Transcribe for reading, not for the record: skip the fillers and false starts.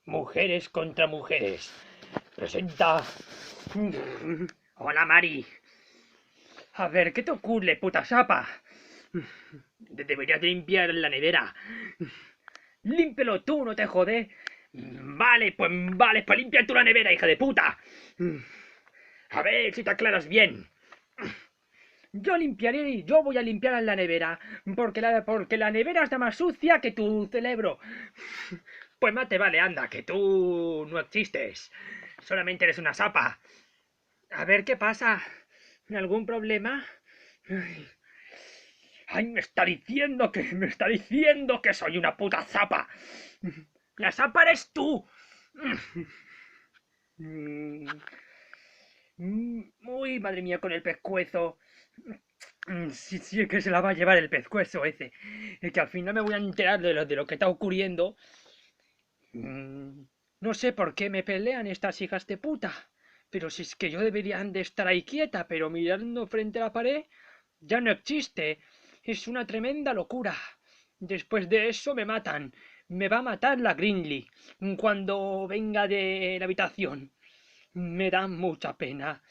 Mujeres contra mujeres. Presenta. Hola, Mari. A ver, ¿qué te ocurre, puta sapa? Deberías de limpiar la nevera. Límpialo tú, no te jode. Vale, pues limpia tú la nevera, hija de puta. A ver si te aclaras bien. Yo voy a limpiar la nevera, porque la nevera está más sucia que tu cerebro. Pues más te vale, anda, que tú no existes. Solamente eres una sapa. A ver qué pasa. ¿Algún problema? Ay, me está diciendo que soy una puta zapa. La zapa eres tú. Uy, madre mía, con el pescuezo. Sí, sí, es que se la va a llevar el pescuezo ese. Es que al final me voy a enterar de lo que está ocurriendo. No sé por qué me pelean estas hijas de puta. Pero si es que yo deberían de estar ahí quieta, pero mirando frente a la pared ya no existe. Es una tremenda locura. Después de eso me matan. Me va a matar la Grinly cuando venga de la habitación. Me da mucha pena.